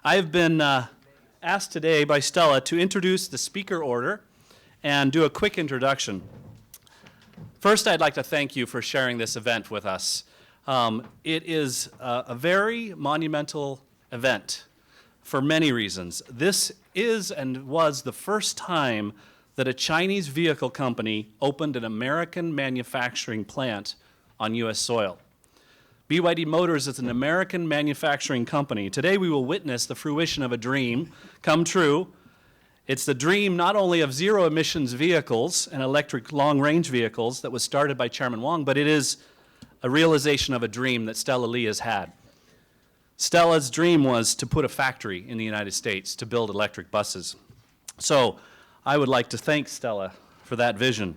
I've been asked today by Stella to introduce the speaker order and do a quick introduction. First, I'd like to thank you for sharing this event with us. It is a very monumental event for many reasons. This is and was the first time that a Chinese vehicle company opened an American manufacturing plant on U.S. soil. BYD Motors is an American manufacturing company. Today we will witness the fruition of a dream come true. It's the dream not only of zero emissions vehicles and electric long-range vehicles that was started by Chairman Wong, but it is a realization of a dream that Stella Lee has had. Stella's dream was to put a factory in the United States to build electric buses. So I would like to thank Stella for that vision.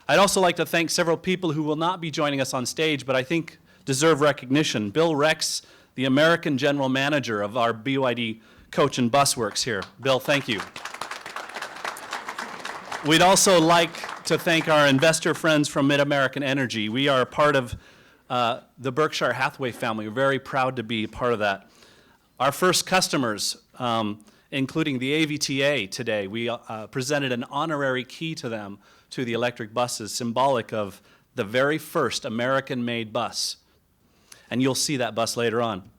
I'd also like to thank several people who will not be joining us on stage, but I think deserve recognition. Bill Rex, the American General Manager of our BYD Coach and Bus Works here. Bill, thank you. We'd also like to thank our investor friends from Mid-American Energy. We are part of the Berkshire Hathaway family. We're very proud to be part of that. Our first customers, including the AVTA today, we presented an honorary key to them to the electric buses, symbolic of the very first American-made bus. And you'll see that bus later on.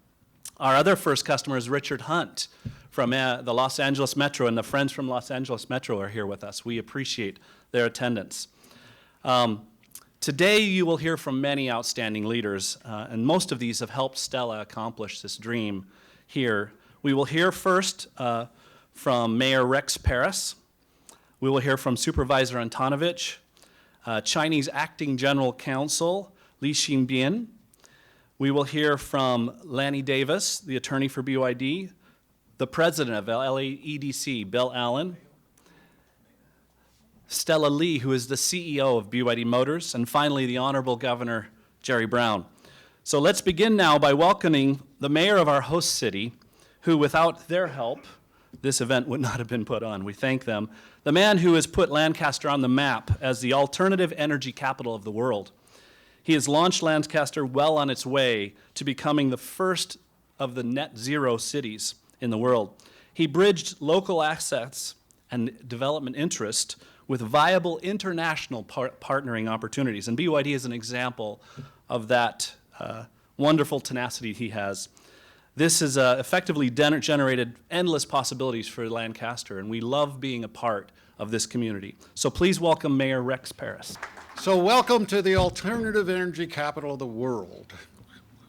Our other first customer is Richard Hunt from the Los Angeles Metro, and the friends from Los Angeles Metro are here with us. We appreciate their attendance. Today you will hear from many outstanding leaders, and most of these have helped Stella accomplish this dream here. We will hear first from Mayor Rex Paris. We will hear from Supervisor Antonovich, Chinese Acting General Counsel Li Xinbian. We will hear from Lanny Davis, the attorney for BYD, the president of LAEDC, Bill Allen, Stella Lee, who is the CEO of BYD Motors, and finally the Honorable Governor Jerry Brown. So let's begin now by welcoming the mayor of our host city, who without their help, this event would not have been put on. We thank them. The man who has put Lancaster on the map as the alternative energy capital of the world. He has launched Lancaster well on its way to becoming the first of the net zero cities in the world. He bridged local assets and development interest with viable international partnering opportunities. And BYD is an example of that wonderful tenacity he has. This has effectively generated endless possibilities for Lancaster, and we love being a part of this community. So please welcome Mayor Rex Paris. So welcome to the alternative energy capital of the world.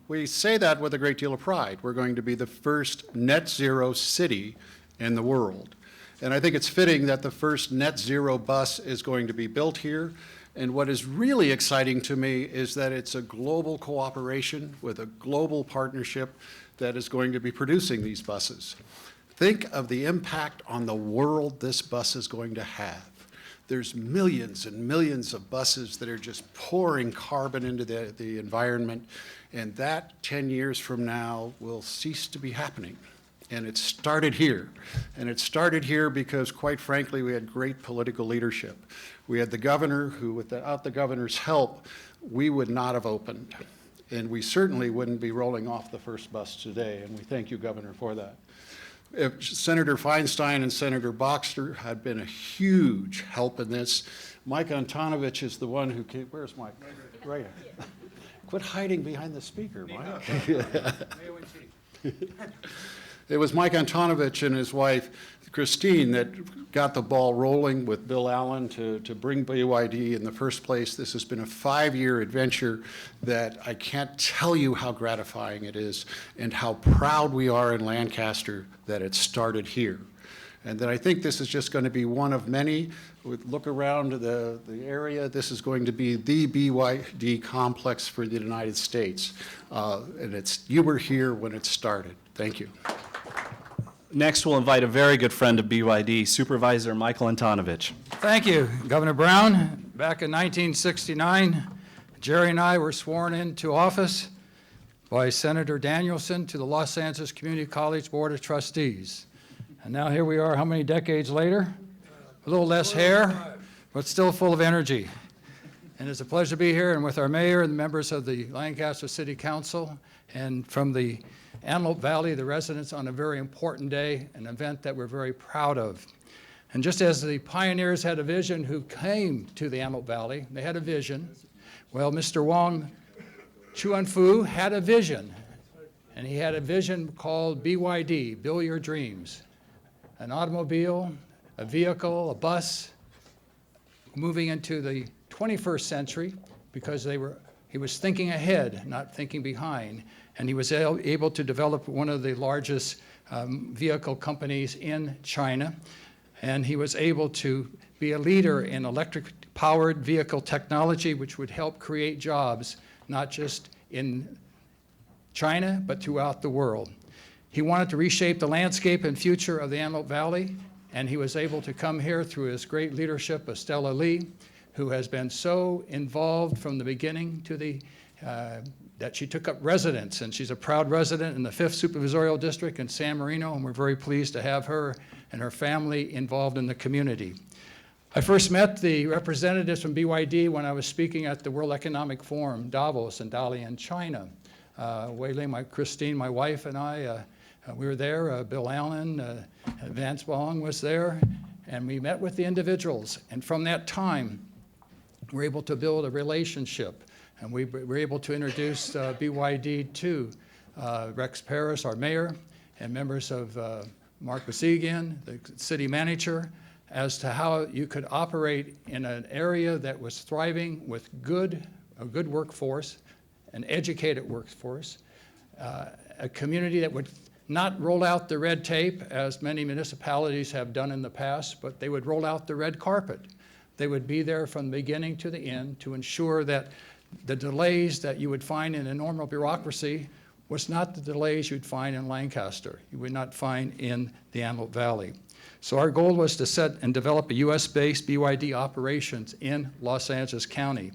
We say that with a great deal of pride. We're going to be the first net zero city in the world. And I think it's fitting that the first net zero bus is going to be built here. And what is really exciting to me is that it's a global cooperation with a global partnership that is going to be producing these buses. Think of the impact on the world this bus is going to have. There's millions and millions of buses that are just pouring carbon into the environment, and that 10 years from now will cease to be happening. And it started here. And it started here because, quite frankly, we had great political leadership. We had the governor who, without the governor's help, we would not have opened. And we certainly wouldn't be rolling off the first bus today, and we thank you, Governor, for that. If Senator Feinstein and Senator Boxer had been a huge help in this. Mike Antonovich is the one who came. Where's Mike? Right here. Quit hiding behind the speaker, Mike. It was Mike Antonovich and his wife, Christine, that got the ball rolling with Bill Allen to bring BYD in the first place. This has been a 5-year adventure that I can't tell you how gratifying it is and how proud we are in Lancaster that it started here. And that I think this is just going to be one of many. Look around the area. This is going to be the BYD complex for the United States. And you were here when it started. Thank you. Next, we'll invite a very good friend of BYD, Supervisor Michael Antonovich. Thank you, Governor Brown. Back in 1969, Jerry and I were sworn into office by Senator Danielson to the Los Angeles Community College Board of Trustees. And now here we are, how many decades later? A little less hair, but still full of energy. And it's a pleasure to be here and with our mayor and members of the Lancaster City Council and from the Antelope Valley, the residents, on a very important day, an event that we're very proud of. And just as the pioneers had a vision who came to the Antelope Valley, they had a vision. Well, Mr. Wong Chuan-Fu had a vision, and he had a vision called BYD, Build Your Dreams. An automobile, a vehicle, a bus, moving into the 21st century because he was thinking ahead, not thinking behind, and he was able to develop one of the largest vehicle companies in China, and he was able to be a leader in electric-powered vehicle technology, which would help create jobs, not just in China, but throughout the world. He wanted to reshape the landscape and future of the Antelope Valley, and he was able to come here through his great leadership of Stella Lee, who has been so involved from the beginning to that she took up residence, and she's a proud resident in the 5th Supervisorial District in San Marino, and we're very pleased to have her and her family involved in the community. I first met the representatives from BYD when I was speaking at the World Economic Forum, Davos in Dalian, China. Wei Ling, Christine, my wife, and I, we were there. Bill Allen, Vance Wong was there, and we met with the individuals. And from that time, we were able to build a relationship, and we were able to introduce BYD to Rex Paris, our mayor, and members of Mark Basigian, the city manager, as to how you could operate in an area that was thriving with a good workforce, an educated workforce, a community that would not roll out the red tape as many municipalities have done in the past, but they would roll out the red carpet. They would be there from the beginning to the end to ensure that the delays that you would find in a normal bureaucracy was not the delays you'd find in Lancaster. You would not find in the Antelope Valley. So our goal was to set and develop a US-based BYD operations in Los Angeles County.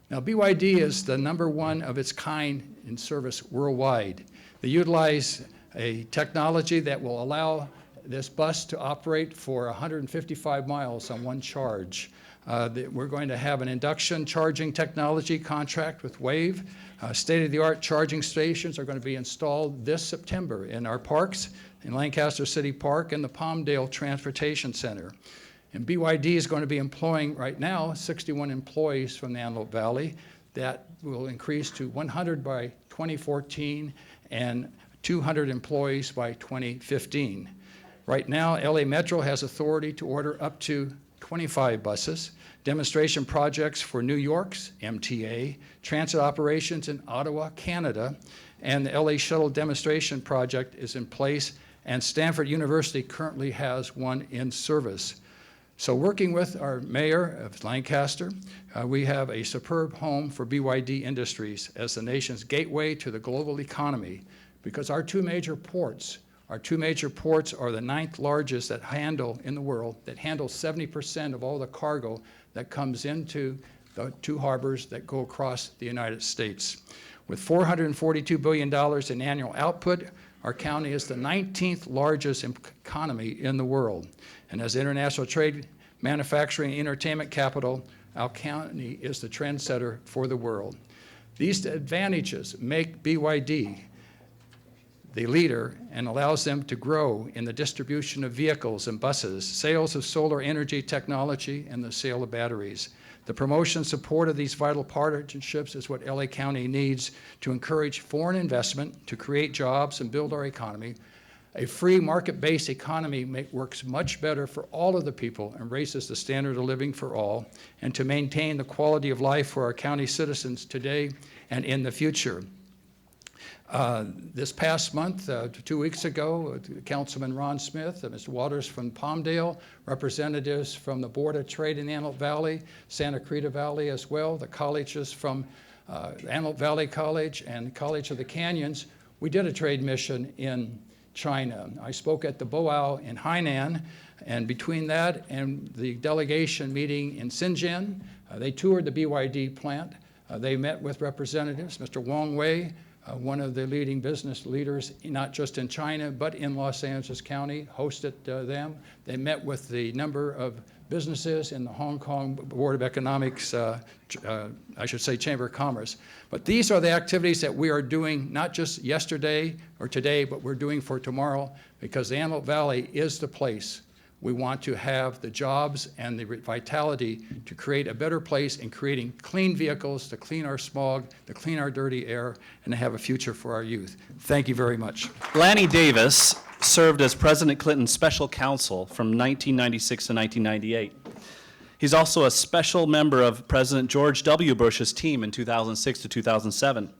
Now, BYD is the #1 of its kind in service worldwide. They utilize a technology that will allow this bus to operate for 155 miles on one charge. We're going to have an induction charging technology contract with Wave. State-of-the-art charging stations are going to be installed this September in our parks, in Lancaster City Park and the Palmdale Transportation Center. And BYD is going to be employing right now 61 employees from the Antelope Valley. That will increase to 100 by 2014 and 200 employees by 2015. Right now, LA Metro has authority to order up to 25 buses, demonstration projects for New York's MTA, transit operations in Ottawa, Canada, and the LA Shuttle demonstration project is in place, and Stanford University currently has one in service. So working with our mayor of Lancaster, we have a superb home for BYD Industries as the nation's gateway to the global economy, because our two major ports are the 9th largest that handle in the world, that handle 70% of all the cargo that comes into the two harbors that go across the United States. With $442 billion in annual output, our county is the 19th largest economy in the world. And as international trade, manufacturing, and entertainment capital, our county is the trendsetter for the world. These advantages make BYD the leader and allows them to grow in the distribution of vehicles and buses, sales of solar energy technology, and the sale of batteries. The promotion and support of these vital partnerships is what LA County needs to encourage foreign investment, to create jobs and build our economy. A free market-based economy works much better for all of the people and raises the standard of living for all, and to maintain the quality of life for our county citizens today and in the future. This past month, 2 weeks ago, Councilman Ron Smith, Mr. Waters from Palmdale, representatives from the Board of Trade in the Antelope Valley, Santa Cruz Valley as well, the colleges from Antelope Valley College and College of the Canyons, we did a trade mission in China. I spoke at the Boao in Hainan, and between that and the delegation meeting in Shenzhen, they toured the BYD plant. They met with representatives, Mr. Wong Wei, one of the leading business leaders, not just in China, but in Los Angeles County, hosted them. They met with the number of businesses in the Hong Kong Board of Economics, I should say Chamber of Commerce. But these are the activities that we are doing not just yesterday or today, but we're doing for tomorrow, because the Antelope Valley is the place we want to have the jobs and the vitality to create a better place in creating clean vehicles, to clean our smog, to clean our dirty air, and to have a future for our youth. Thank you very much. Lanny Davis served as President Clinton's special counsel from 1996 to 1998. He's also a special member of President George W. Bush's team in 2006 to 2007.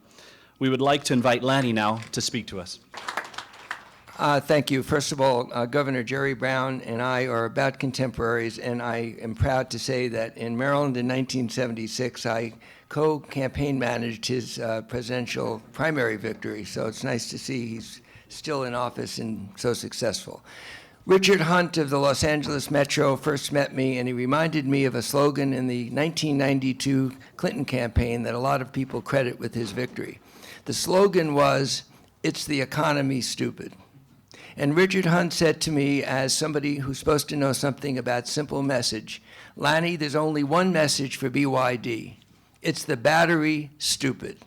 We would like to invite Lanny now to speak to us. Thank you. First of all, Governor Jerry Brown and I are about contemporaries, and I am proud to say that in Maryland in 1976, I co-campaign managed his presidential primary victory, so it's nice to see he's still in office and so successful. Richard Hunt of the Los Angeles Metro first met me, and he reminded me of a slogan in the 1992 Clinton campaign that a lot of people credit with his victory. The slogan was, "It's the economy, stupid." And Richard Hunt said to me, as somebody who's supposed to know something about simple message, "Lanny, there's only one message for BYD. It's the battery, stupid."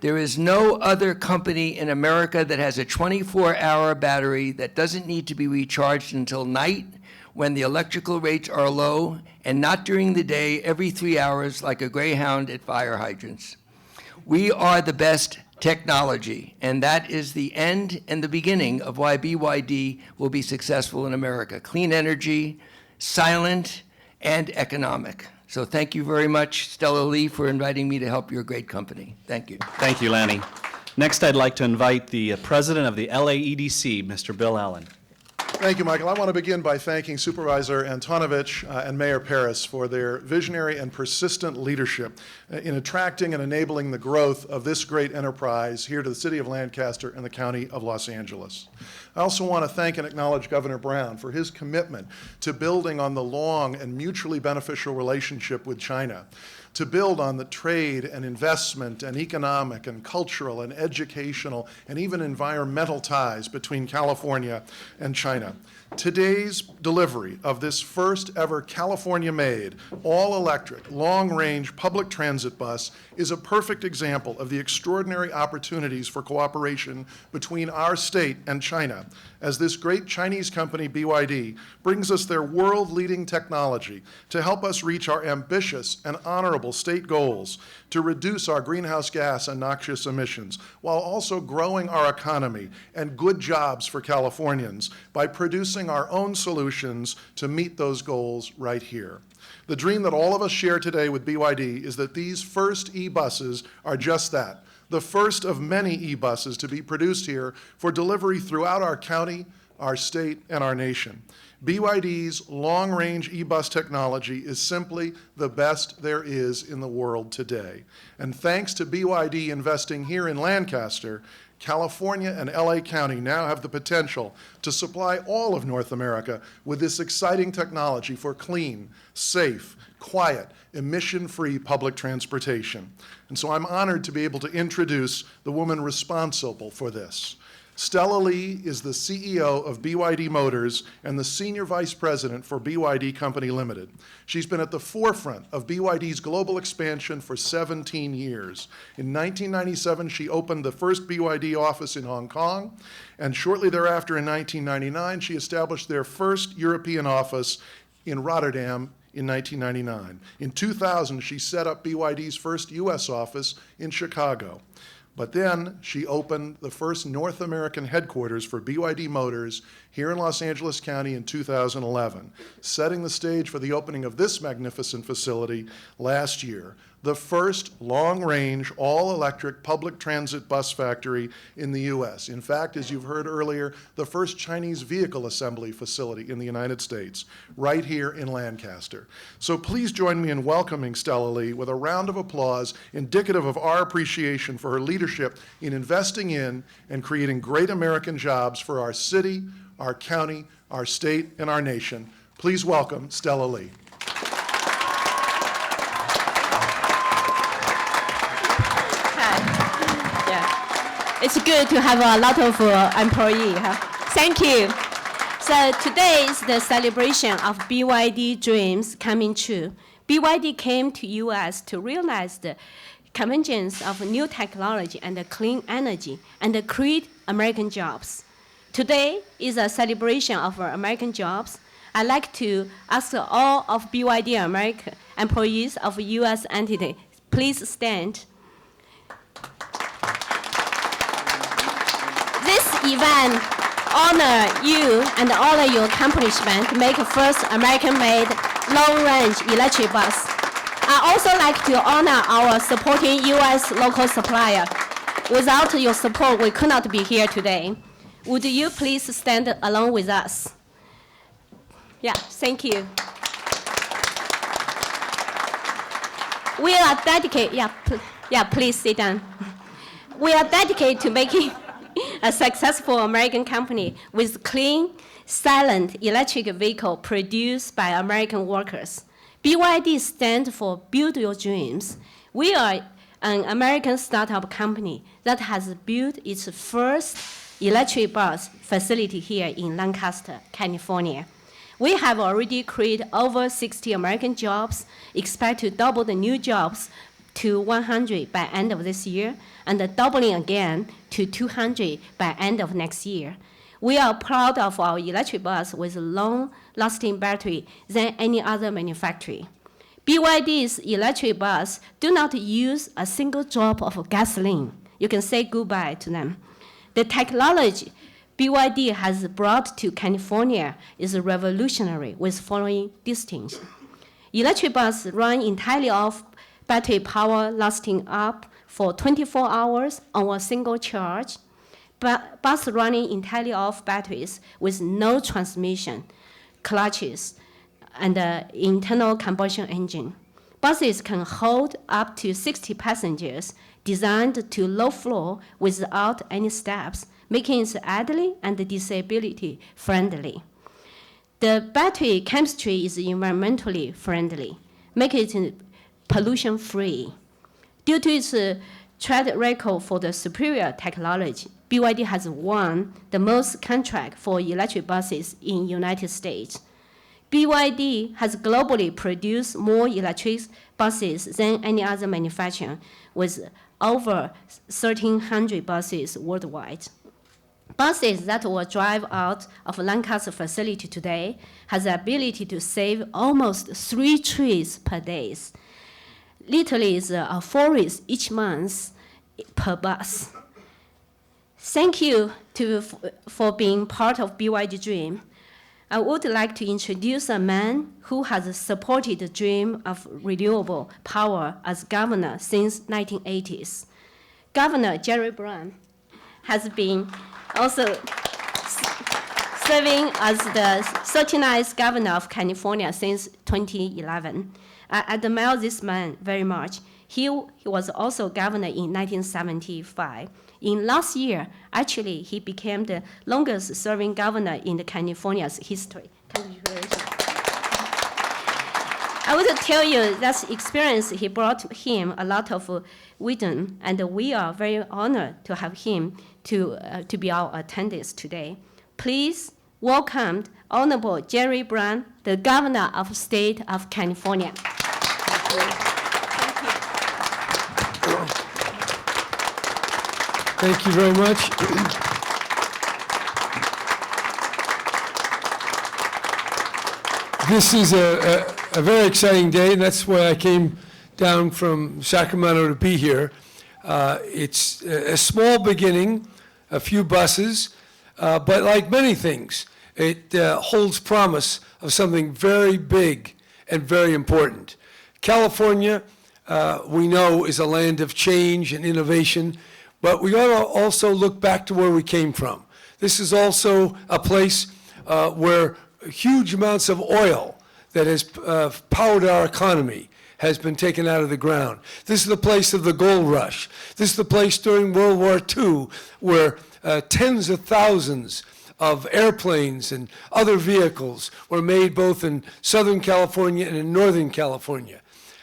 There is no other company in America that has a 24-hour battery that doesn't need to be recharged until night when the electrical rates are low, and not during the day every 3 hours like a greyhound at fire hydrants. We are the best technology, and that is the end and the beginning of why BYD will be successful in America. Clean energy, silent, and economic. So thank you very much, Stella Lee, for inviting me to help your great company. Thank you. Thank you, Lanny. Next, I'd like to invite the president of the LAEDC, Mr. Bill Allen. Thank you, Michael. I want to begin by thanking Supervisor Antonovich and Mayor Paris for their visionary and persistent leadership in attracting and enabling the growth of this great enterprise here to the city of Lancaster and the county of Los Angeles. I also want to thank and acknowledge Governor Brown for his commitment to building on the long and mutually beneficial relationship with China, to build on the trade and investment and economic and cultural and educational and even environmental ties between California and China. Today's delivery of this first ever California-made, all-electric, long-range public transit bus is a perfect example of the extraordinary opportunities for cooperation between our state and China, as this great Chinese company, BYD, brings us their world-leading technology to help us reach our ambitious and honorable state goals to reduce our greenhouse gas and noxious emissions, while also growing our economy and good jobs for Californians by producing our own solutions to meet those goals right here. The dream that all of us share today with BYD is that these first e-buses are just that, the first of many e-buses to be produced here for delivery throughout our county, our state, and our nation. BYD's long-range e-bus technology is simply the best there is in the world today. And thanks to BYD investing here in Lancaster, California and LA County now have the potential to supply all of North America with this exciting technology for clean, safe, quiet, emission-free public transportation. And so I'm honored to be able to introduce the woman responsible for this. Stella Lee is the CEO of BYD Motors and the Senior Vice President for BYD Company Limited. She's been at the forefront of BYD's global expansion for 17 years. In 1997, she opened the first BYD office in Hong Kong, and shortly thereafter in 1999, she established their first European office in Rotterdam in 1999. In 2000, she set up BYD's first U.S. office in Chicago. But then she opened the first North American headquarters for BYD Motors here in Los Angeles County in 2011, setting the stage for the opening of this magnificent facility last year, the first long-range, all-electric public transit bus factory in the U.S. In fact, as you've heard earlier, the first Chinese vehicle assembly facility in the United States, right here in Lancaster. So please join me in welcoming Stella Lee with a round of applause indicative of our appreciation for her leadership in investing in and creating great American jobs for our city, our county, our state, and our nation. Please welcome Stella Lee. It's good to have a lot of employees. Thank you. So today is the celebration of BYD dreams coming true. BYD came to U.S. to realize the convergence of new technology and clean energy and create American jobs. Today is a celebration of American jobs. I'd like to ask all of BYD America employees of U.S. entity, please stand. This event honor you and honor your accomplishment to make first American-made long-range electric bus. I also like to honor our supporting U.S. local supplier. Without your support, we could not be here today. Would you please stand along with us? Yeah, thank you. We are dedicated, please sit down. We are dedicated to making a successful American company with clean, silent electric vehicle produced by American workers. BYD stands for Build Your Dreams. We are an American startup company that has built its first electric bus facility here in Lancaster, California. We have already created over 60 American jobs, expect to double the new jobs to 100 by end of this year, and doubling again to 200 by end of next year. We are proud of our electric bus with long-lasting battery than any other manufacturer. BYD's electric bus do not use a single drop of gasoline. You can say goodbye to them. The technology BYD has brought to California is revolutionary with following distinction. Electric bus run entirely off battery power lasting up for 24 hours on a single charge. Bus running entirely off batteries with no transmission, clutches, and internal combustion engine. Buses can hold up to 60 passengers, designed to low floor without any steps, making it elderly and disability friendly. The battery chemistry is environmentally friendly, making it pollution free. Due to its track record for the superior technology, BYD has won the most contract for electric buses in United States. BYD has globally produced more electric buses than any other manufacturer, with over 1,300 buses worldwide. Buses that will drive out of Lancaster facility today has the ability to save almost 3 trees per day. Literally, it's a forest each month per bus. Thank you for being part of BYD Dream. I would like to introduce a man who has supported the dream of renewable power as governor since 1980s. Governor Jerry Brown has been also serving as the 39th governor of California since 2011. I admire this man very much. He was also governor in 1975. In last year, actually, he became the longest serving governor in California's history. Congratulations. I want to tell you that experience he brought him a lot of wisdom, and we are very honored to have him to be our attendance today. Please welcome Honorable Jerry Brown, the governor of the state of California. Thank you very much. This is a very exciting day, and that's why I came down from Sacramento to be here. It's a small beginning, a few buses, but like many things, it holds promise of something very big and very important. California, we know, is a land of change and innovation, but we ought to also look back to where we came from. This is also a place where huge amounts of oil that has powered our economy has been taken out of the ground. This is the place of the gold rush. This is the place during World War II where tens of thousands of airplanes and other vehicles were made both in Southern California and in Northern California.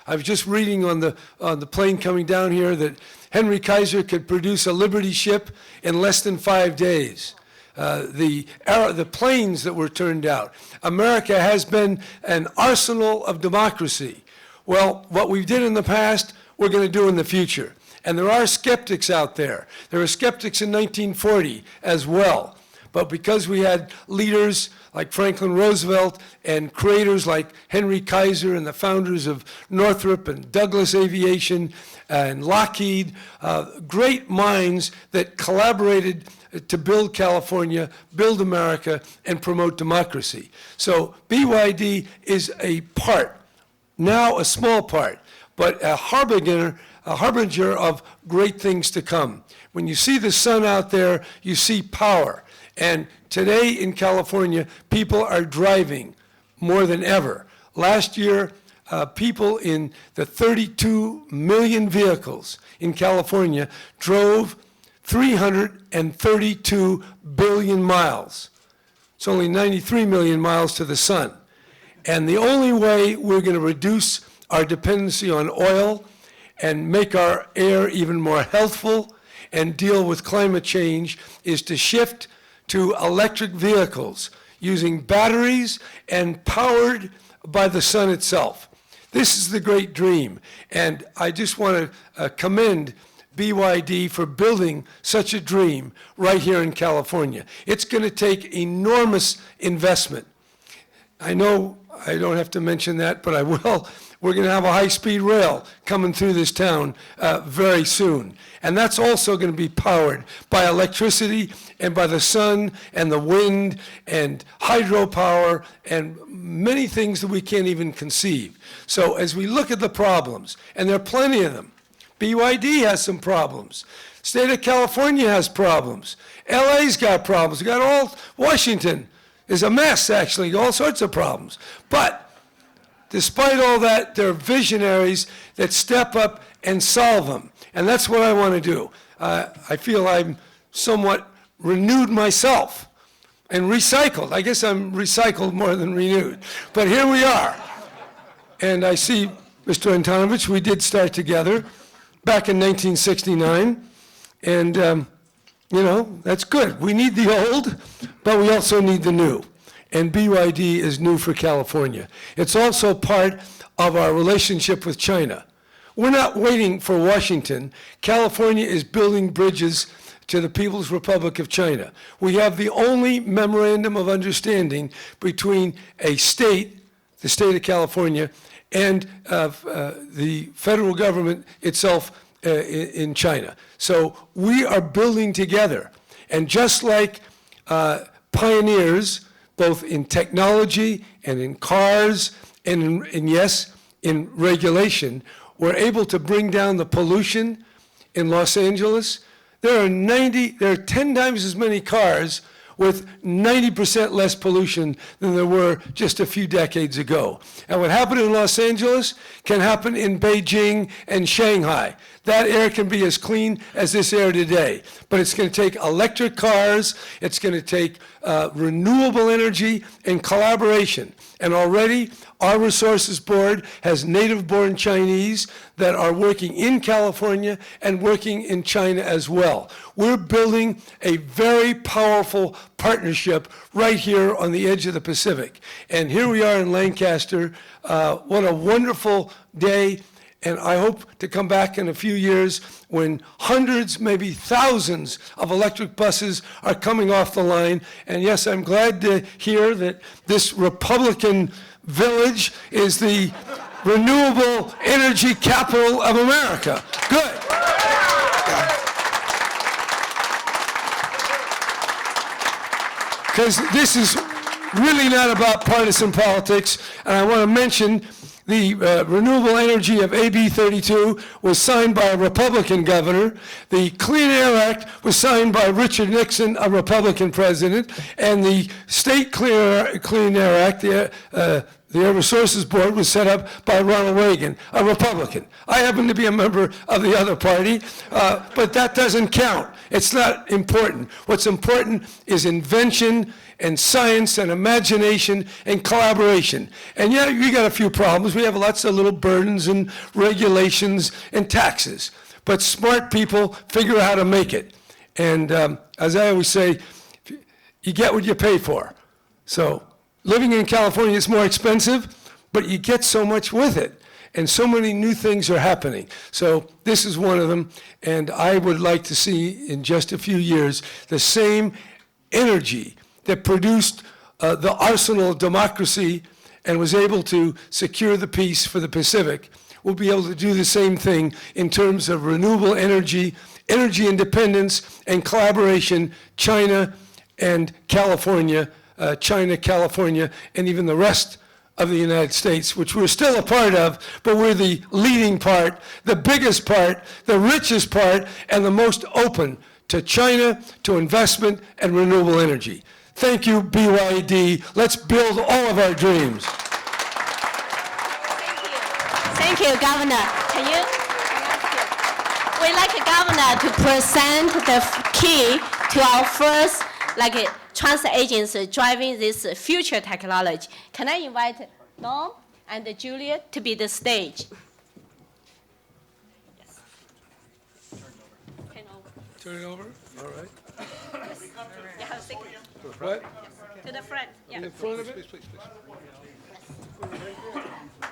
I was just reading on the plane coming down here that Henry Kaiser could produce a Liberty ship in less than 5 days. the planes that were turned out. America has been an arsenal of democracy. Well, what we did in the past, we're going to do in the future. And there are skeptics out there. There were skeptics in 1940 as well. But because we had leaders like Franklin Roosevelt and creators like Henry Kaiser and the founders of Northrop and Douglas Aviation and Lockheed, great minds that collaborated to build California, build America, and promote democracy. So BYD is a part, now a small part, but a harbinger of great things to come. When you see the sun out there, you see power. And today in California, people are driving more than ever. Last year, people in the 32 million vehicles in California drove 332 billion miles. It's only 93 million miles to the sun. And the only way we're going to reduce our dependency on oil and make our air even more healthful and deal with climate change is to shift to electric vehicles using batteries and powered by the sun itself. This is the great dream. And I just want to commend BYD for building such a dream right here in California. It's going to take enormous investment. I know I don't have to mention that, but I will. We're going to have a high-speed rail coming through this town very soon. And that's also going to be powered by electricity and by the sun and the wind and hydropower and many things that we can't even conceive. So as we look at the problems, and there are plenty of them, BYD has some problems. State of California has problems. LA's got problems. We got all, Washington is a mess, actually, all sorts of problems. But despite all that, there are visionaries that step up and solve them. And that's what I want to do. I feel I'm somewhat renewed myself and recycled. I guess I'm recycled more than renewed. But here we are. And I see Mr. Antonovich, we did start together back in 1969. And, you know, that's good. We need the old, but we also need the new. And BYD is new for California. It's also part of our relationship with China. We're not waiting for Washington. California is building bridges to the People's Republic of China. We have the only memorandum of understanding between a state, the state of California, and the federal government itself in China. So we are building together. And just like pioneers, both in technology and in cars and yes, in regulation, we're able to bring down the pollution in Los Angeles. There are 10 times as many cars with 90% less pollution than there were just a few decades ago. And what happened in Los Angeles can happen in Beijing and Shanghai. That air can be as clean as this air today. But it's going to take electric cars, it's going to take renewable energy and collaboration. And already our Resources Board has native-born Chinese that are working in California and working in China as well. We're building a very powerful partnership right here on the edge of the Pacific. And here we are in Lancaster. What a wonderful day. And I hope to come back in a few years when hundreds, maybe thousands of electric buses are coming off the line. And yes, I'm glad to hear that this Republican village is the renewable energy capital of America. Good. Because this is really not about partisan politics. And I want to mention the renewable energy of AB 32 was signed by a Republican governor. The Clean Air Act was signed by Richard Nixon, a Republican president. And the State Clean Air Act, the Air Resources Board, was set up by Ronald Reagan, a Republican. I happen to be a member of the other party, but that doesn't count. It's not important. What's important is invention and science and imagination and collaboration. And yeah, we got a few problems. We have lots of little burdens and regulations and taxes. But smart people figure out how to make it. And as I always say, you get what you pay for. So living in California is more expensive, but you get so much with it. And so many new things are happening. So this is one of them, and I would like to see in just a few years the same energy that produced the arsenal of democracy and was able to secure the peace for the Pacific. We'll be able to do the same thing in terms of renewable energy, energy independence, and collaboration, China and California, China, California, and even the rest of the United States, which we're still a part of, but we're the leading part, the biggest part, the richest part, and the most open to China, to investment and renewable energy. Thank you, BYD. Let's build all of our dreams. Thank you, Governor. We'd like the Governor to present the key to our first transit agency driving this future technology. Can I invite Norm and Julia to be the stage? Yes. Turn it over. All right. You have a second. What? To the front. Yeah. In front of it? Yes.